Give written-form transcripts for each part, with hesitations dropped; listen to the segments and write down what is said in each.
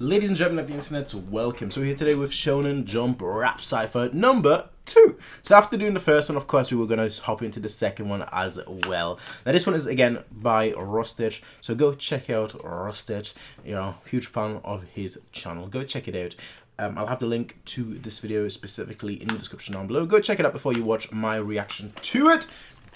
Ladies and gentlemen of the internet, welcome. So we're here today with Shonen Jump Rap Cypher number 2. So after doing the first one, of course, we were going to hop into the second one as well. Now this one is again by Rustage. So go check out Rustage. You know, huge fan of his channel. Go check it out. I'll have the link to this video specifically in the description down below. Go check it out before you watch my reaction to it.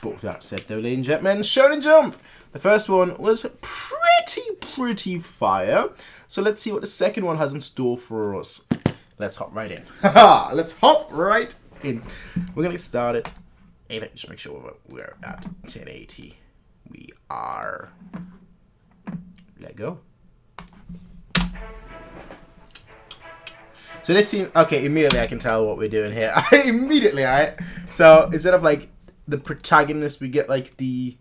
But with that said, though, ladies and gentlemen, Shonen Jump. The first one was pretty fire. So let's see what the second one has in store for us. Let's hop right in. Let's hop right in. We're gonna get started. Hey, let's just make sure we're at 1080. We are. Let go. So this seems okay. Immediately, I can tell what we're doing here. Immediately, all right. So instead of like the protagonist, we get like the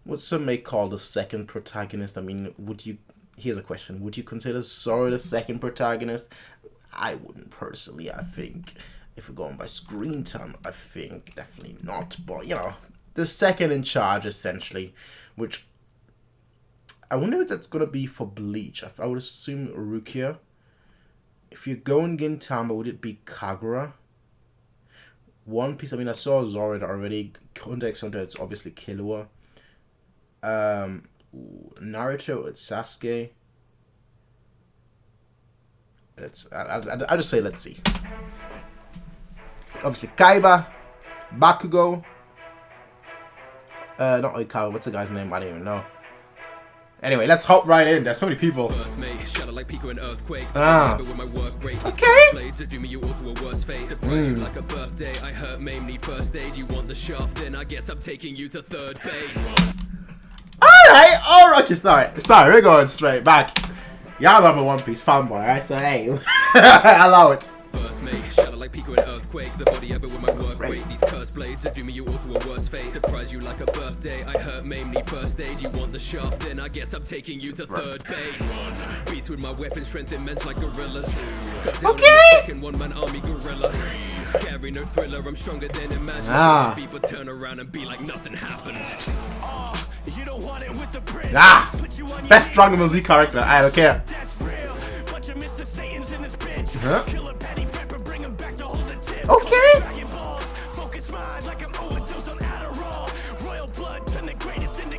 what some may call the second protagonist. I mean, would you? Here's a question: would you consider Sora the second protagonist? I wouldn't personally. I think if we're going by screen time, I think definitely not. But you know, the second in charge essentially, which I wonder if that's gonna be for Bleach. I would assume Rukia. If you're going Gintama, would it be Kagura? One Piece, I mean, I saw Zora already. Hunter x Hunter, it's obviously Killua. Naruto, it's Sasuke. I'll just say, let's see. Obviously, Kaiba, Bakugo. Not Oikawa, what's the guy's name? I don't even know. Anyway, let's hop right in. There's so many people. Okay. Alright, okay, sorry, we're going straight back. Y'all I'm a One Piece fanboy, right? So hey, allow it. Like Pico and Earthquake, the body ever with my work rate. These cursed blades that do me you all to a worse fate. Surprise you like a birthday. I hurt, maim, need first aid. You want the shaft, then I guess I'm taking you to third base. Beast with my weapon strength immense like gorillas. Okay. Second one-man army gorilla. Scary, no thriller. I'm stronger than imagined. People turn around and be like nothing happened. You don't want it with the print. Best Dragon Ball Z character. I don't care. Okay.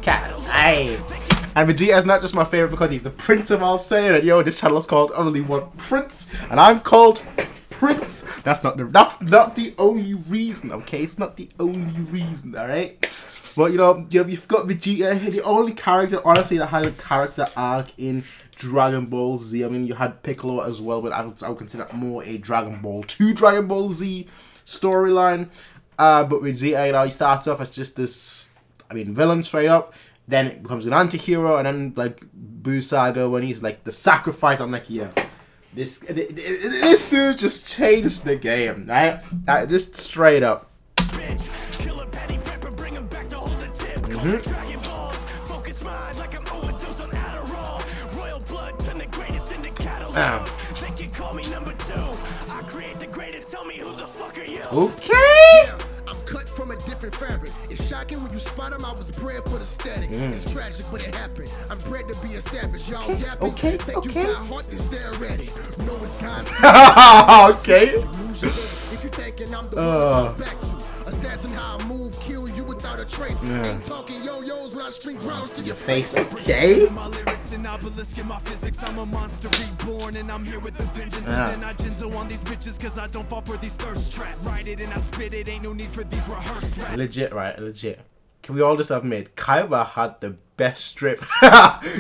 Cat. Aye. And Vegeta is not just my favorite because he's the Prince of all Saiyan. Yo, this channel is called Only One Prince, and I'm called Prince. That's not the only reason. Okay, it's not the only reason. All right. But you know, you've got Vegeta, the only character honestly that has a character arc in Dragon Ball Z. I mean, you had Piccolo as well, but I would consider that more a Dragon Ball 2 Dragon Ball Z storyline. But Vegeta, you know, he starts off as just this, I mean, villain straight up. Then it becomes an anti-hero, and then like Buu Saga when he's like the sacrifice. I'm like, yeah, this dude just changed the game, right? Just straight up. Okay. I'm cut from a different fabric. It's shocking when you spot him. I was bred for the static. It's tragic, but it happened. I'm bred to be a savage. Y'all yapping. Okay. Think you got heart, then stare at it. No, it's guys. Okay. If you thinking I'm the one to back to assassin, how I move, kill you without a trace. Ain't talking yo-yos when I string grounds to your face. Okay. My lyrics and obelisk in my physics. I'm a monster reborn, and I'm here with the vengeance. And then I gentle on these bitches, cause I don't fall for these thirst traps. Write it and I spit it, ain't no need for these rehearsed raps. Legit, right? Legit. Can we all just admit, Kaiba had the best strip.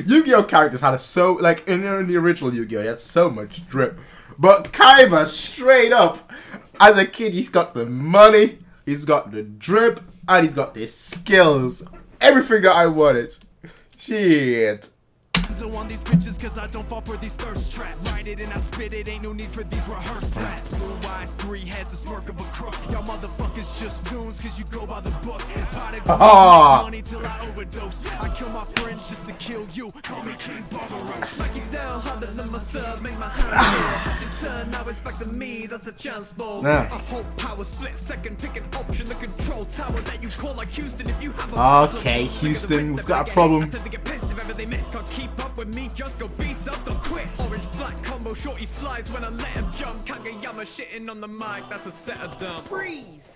Yu-Gi-Oh characters had so, like, in the original Yu-Gi-Oh, they had so much drip. But Kaiba, straight up, as a kid, he's got the money, he's got the drip, and he's got the skills. Everything that I wanted. Shit. On these bitches, cause I don't fall for these thirst traps. Write it and I spit it, ain't no need for these rehearsed raps. Blue eyes, 3 has the smirk of a crook. Y'all motherfuckers just tunes, cause you go by the book. Money till I overdose. I kill my friends just to kill you. Call me King Barbaros. Break it down harder than myself, make my hands turn. Now it's back to me, that's a chance ball. A whole power split second, pick an option. The control tower that you call like Houston. If you have a okay, Houston, we've got a problem. Keep up with me, just go be something, don't quit. Orange black combo, shorty flies when I let him jump. Kageyama shitting on the mic, that's a set of dumb. Freeze!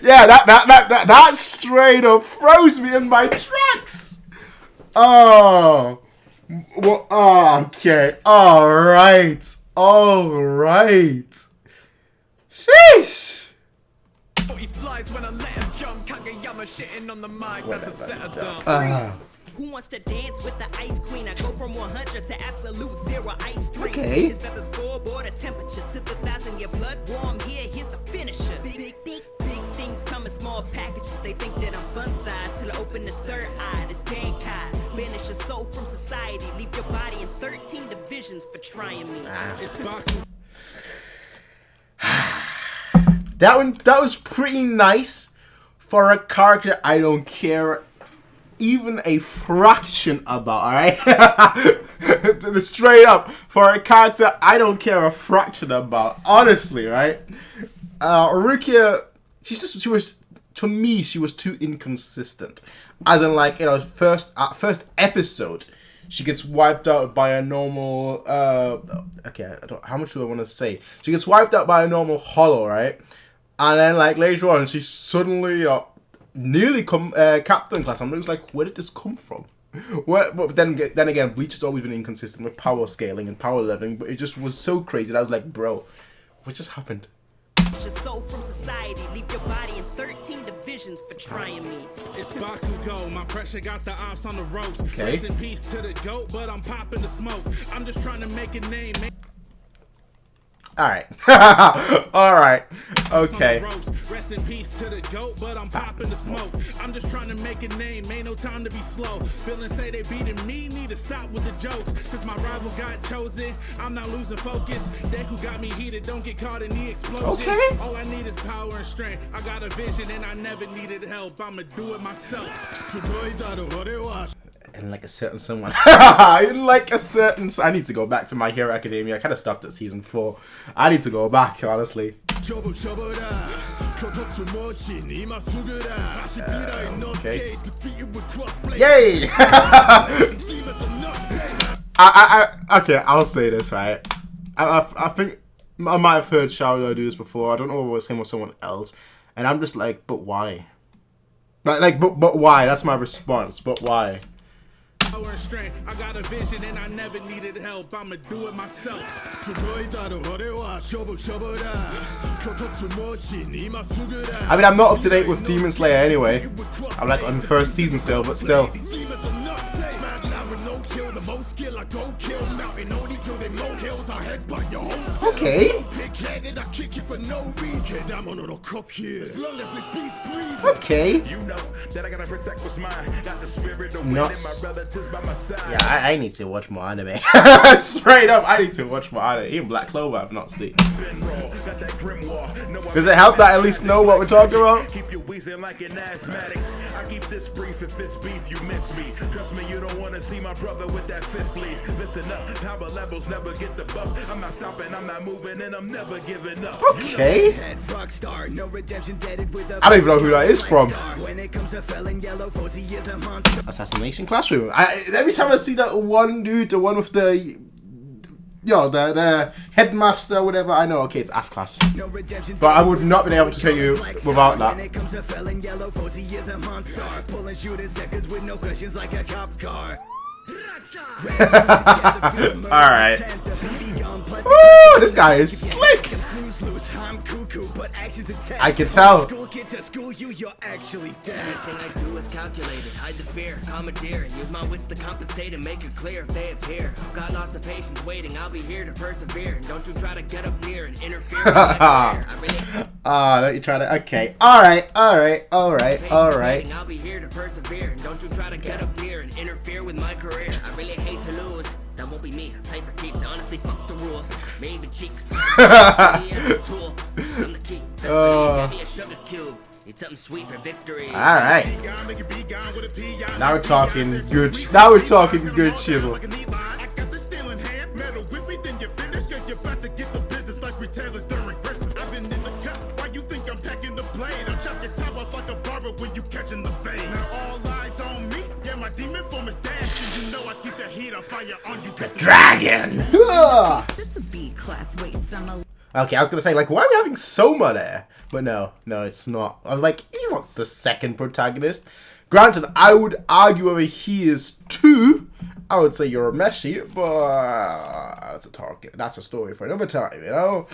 Yeah, that straight up froze me in my tracks. Oh, well, okay, all right. Sheesh. He flies when I let him jump. Kageyama shitting on the mic, that's a set of dumb. Who wants to dance with the ice queen? I go from 100 to absolute zero ice cream. Okay. Is that the scoreboard, a temperature to the 1,000? Your blood warm here, here's the finisher. Big things come in small packages. They think that I'm fun size till I open this third eye. This gang kai. Banish your soul from society. Leave your body in 13 divisions for trying me. That was pretty nice for a character I don't care even a fraction about, alright? Straight up, for a character I don't care a fraction about, honestly, right? Rukia, to me, she was too inconsistent. As in, like, you know, first episode, she gets wiped out by a normal, how much do I want to say? She gets wiped out by a normal hollow, right? And then, like, later on, she suddenly, nearly captain class. I'm just like, where did this come from? But then again, Bleach has always been inconsistent with power scaling and power leveling, but it just was so crazy that I was like, bro, what just happened? Your soul from society, leave your body in 13 divisions for trying me. It's Bakugo, my pressure got the ops on the ropes. Okay. Rest in peace to the goat, but I'm popping the smoke. I'm just trying to make a name. Alright. Alright. Okay. Rest in peace to the goat, but I'm popping the smoke. I'm just trying to make a name, ain't no time to be slow. Feeling say they beating me, need to stop with the jokes. Since my rival got chosen, I'm not losing focus. Deku got me heated, don't get caught in the explosion. Okay. All I need is power and strength. I got a vision and I never needed help. I'ma do it myself. And like a certain someone. I need to go back to My Hero Academia. I kind of stopped at season 4. I need to go back, honestly. Okay. Yay! Okay, I'll say this, right? I think I might have heard Shadow do this before. I don't know if it was him or someone else. And I'm just like, but why? But why? That's my response. But why? Power and strength. I got a vision and I never needed help. I'ma do it myself. I mean, I'm not up to date with Demon Slayer anyway. I'm like on the first season still, but still. Okay. Okay. Nuts. Yeah, I need to watch more anime. Straight up, I need to watch more anime. Even Black Clover I've not seen. Does it help that I at least know what we're talking about? Keep you wheezing like an asthmatic. I keep this brief. If it's beef, you mince me. Trust me, you don't want to see my brother with that fifth leaf. Listen up, power levels never get the buff. I'm not stopping, I'm not moving, and I'm never giving up. Okay. I don't even know who that is from. Assassination Classroom. Every time I see that one dude, the one with the the headmaster, whatever, I know, okay, it's ass class. But I would not been able to tell you without that. Alright. Woo, this guy is slick. I can tell. Everything I do is calculated, hide the fear, commandeer, and use my wits to compensate and make it clear if they appear. I've got lots of patience waiting, I'll be here to persevere. And don't you try to get up near and interfere with my career. Don't you try to, okay. Alright. I'll be here to persevere. And don't you try to get up near and interfere with my career. I really hate to lose. That won't be me. I play for keeps. Honestly, fuck the rules. Maybe cheeks. I'm the key. Give me a sugar cube. It's something sweet for victory. Alright. Now we're talking good. Now we're talking good chisel. When you catching the fade. Now all eyes on me. Yeah, my demon The dragon! It's a B-class waste. I'm a Okay, I was gonna say, like, why are we having Soma there? But no, it's not. I was like, he's not the second protagonist. Granted, I would argue whether he is two. I would say you're a Meshi, but that's a target. That's a story for another time, you know?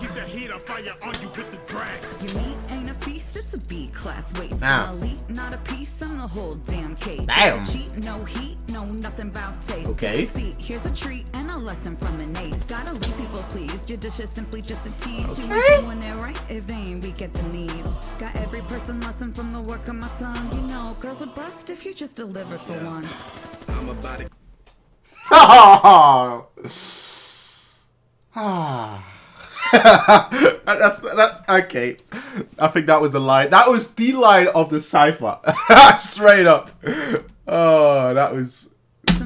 Keep the heat of fire on you with the drag. Your meat ain't a feast, it's a B-class waste. Now. I'm elite, not a piece, I'm the whole damn cake. Damn. Cheat, no heat, know nothing about taste. Okay. See, here's a treat and a lesson from an ace. Gotta leave people pleased, your dish is simply just a tease. You ain't doing it right if they ain't weak at the knees. Got every person lesson from the work of my tongue. You know, girls would bust if you just deliver for once. I'm about to Okay. I think that was the line. That was the line of the Cypher. Straight up. Oh, that was...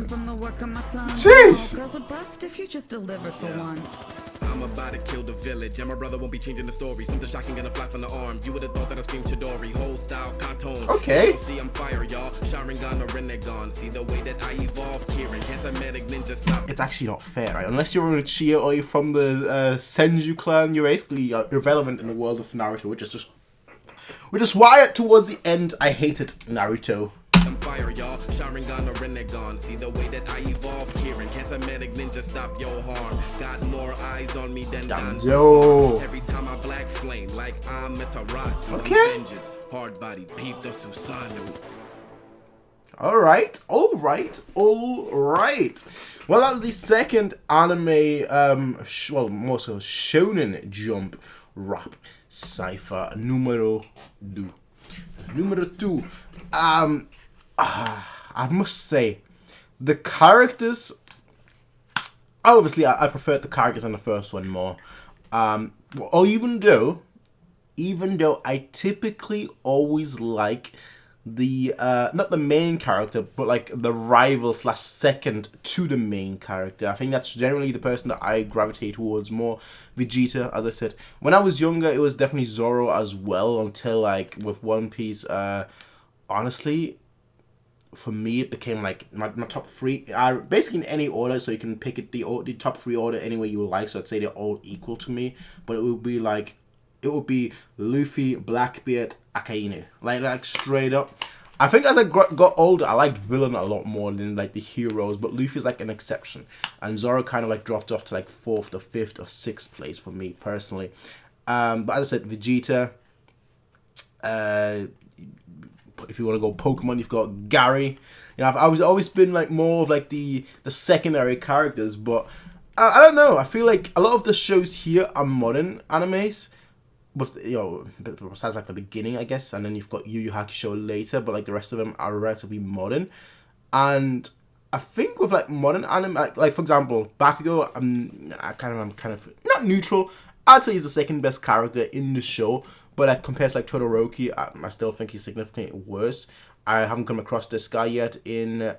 From the work of my tongue. Jeez. Girls would bust if you just deliver for once. I'm about to kill the village, and my brother won't be changing the story. Something shocking gonna fly from the arm. You would have thought that I screamed Chidori. Whole style, cartoon. Okay. See, I'm fire, y'all. Sharingan or Renegon. See the way that I evolve. Kieran, Handsome-medic ninja stop. It's actually not fair, right? Unless you're a Uchiha or you're from the Senju clan, you're basically irrelevant in the world of Naruto, which is why towards the end I hated Naruto. I'm fire, y'all. Sharingan or Renegon. See the way that I evolve. Kieran, Handsome-medic ninja stop your harm. Got more eyes on me than Danzo. Yo. Every time I black flame, like I'm Metarasu. Okay. Vengeance, hard body, peep the Susanoo. All right. Well, that was the second anime, well, more so Shonen Jump rap Cypher numero 2. I must say, the characters. Obviously, I preferred the characters in the first one more. Or even though I typically always like the not the main character, but like the rival / second to the main character. I think that's generally the person that I gravitate towards more. Vegeta, as I said, when I was younger, it was definitely Zoro as well. Until like with One Piece, honestly, for me, it became like my top three. Basically in any order, so you can pick it the top three order any way you like. So I'd say they're all equal to me, but it would be Luffy, Blackbeard, Akainu, like straight up. I think as I got older, I liked villain a lot more than like the heroes, but Luffy's like an exception, and Zoro kind of like dropped off to like 4th or 5th or 6th place for me personally. But as I said, Vegeta. If you want to go Pokemon, you've got Gary. You know, I've always been like more of like the secondary characters, but I don't know. I feel like a lot of the shows here are modern animes, with besides like the beginning, I guess, and then you've got Yu Yu Hakusho later, but like the rest of them are relatively modern. And I think with like modern anime, like for example, Bakugo, I'm kind of not neutral. I'd say he's the second best character in the show. But like, compared to like Todoroki, I still think he's significantly worse. I haven't come across this guy yet in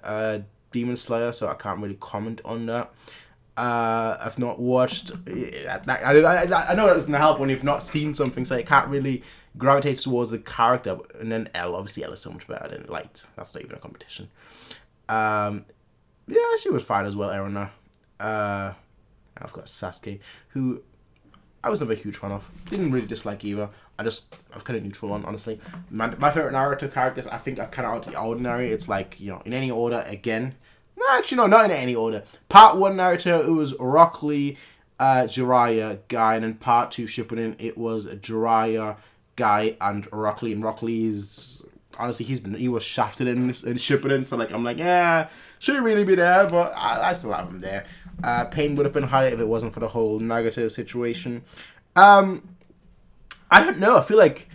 Demon Slayer, so I can't really comment on that. I've not watched. I know that doesn't help when you've not seen something, so you can't really gravitate towards the character. And then obviously L is so much better than Light. That's not even a competition. Yeah, she was fine as well, Erina. I've got Sasuke, who I was never a huge fan of. Didn't really dislike either. I was kind of neutral on, honestly. My favorite Naruto characters, I think, are kind of out of the ordinary. It's like, in any order again. No, actually, no, not in any order. Part 1 Naruto, it was Rock Lee, Jiraiya, Guy, and then Part 2 Shippuden, it was Jiraiya, Guy, and Rock Lee. And Rock Lee is, honestly, he was shafted in Shippuden, so like, I'm like, yeah, shouldn't really be there, but I still have him there. Pain would have been higher if it wasn't for the whole Nagato situation. I don't know. I feel like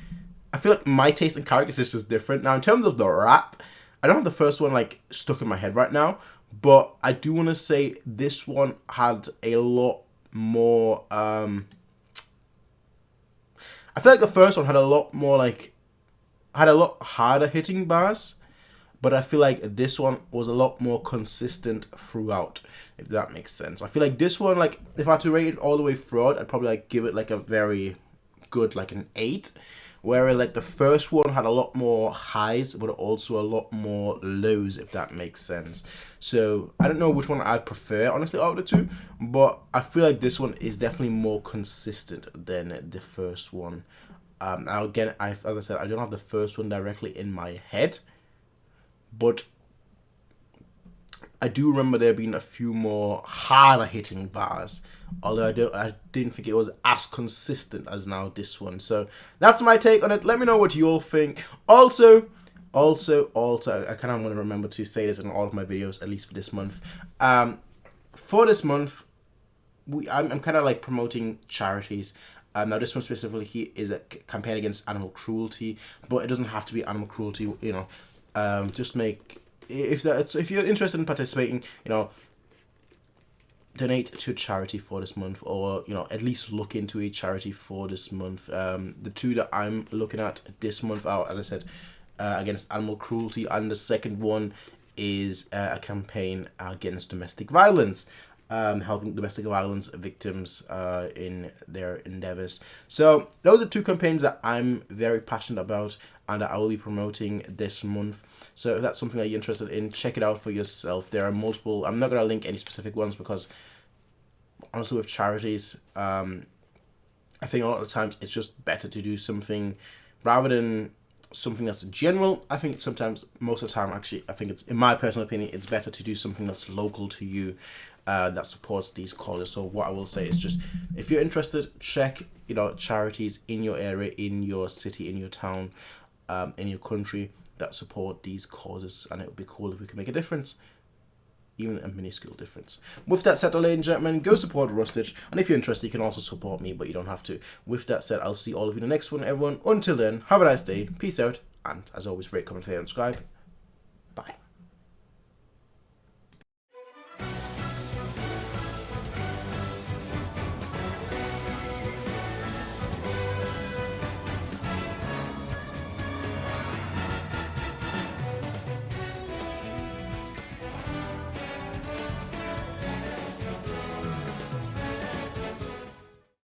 my taste in characters is just different. Now, in terms of the rap, I don't have the first one like stuck in my head right now, but I do want to say this one had a lot more. I feel like the first one had a lot harder hitting bars. But I feel like this one was a lot more consistent throughout, if that makes sense. I feel like this one, like, if I had to rate it all the way throughout, I'd probably like give it like a very good, like an 8. whereas like the first one had a lot more highs, but also a lot more lows, if that makes sense. So I don't know which one I prefer, honestly, out of the two, but I feel like this one is definitely more consistent than the first one. Now again, as I said, I don't have the first one directly in my head, but I do remember there being a few more harder hitting bars, although I didn't think it was as consistent as now this one. So that's my take on it. Let me know what you all think. Also, I kind of want to remember to say this in all of my videos, at least for this month. For this month, I'm kind of like promoting charities. Now this one specifically is a campaign against animal cruelty, but it doesn't have to be animal cruelty. You know, just make. If you're interested in participating, you know, donate to a charity for this month, or you know, at least look into a charity for this month. The two that I'm looking at this month are, as I said, against animal cruelty, and the second one is a campaign against domestic violence, helping domestic violence victims in their endeavors. So those are two campaigns that I'm very passionate about and that I will be promoting this month. So if that's something that you're interested in, check it out for yourself. There are multiple. I'm not going to link any specific ones because honestly with charities, I think a lot of the times it's just better to do something rather than something that's general. I think sometimes, most of the time actually, I think it's, in my personal opinion, it's better to do something that's local to you, that supports these causes. So what I will say is just, if you're interested, check, you know, charities in your area, in your city, in your town, in your country that support these causes, and it would be cool if we could make a difference, even a minuscule difference. With that said, ladies and gentlemen, go support Rustage, and if you're interested, you can also support me, but you don't have to. With that said, I'll see all of you in the next one, everyone. Until then, have a nice day, peace out, and as always, rate, comment, share, and subscribe.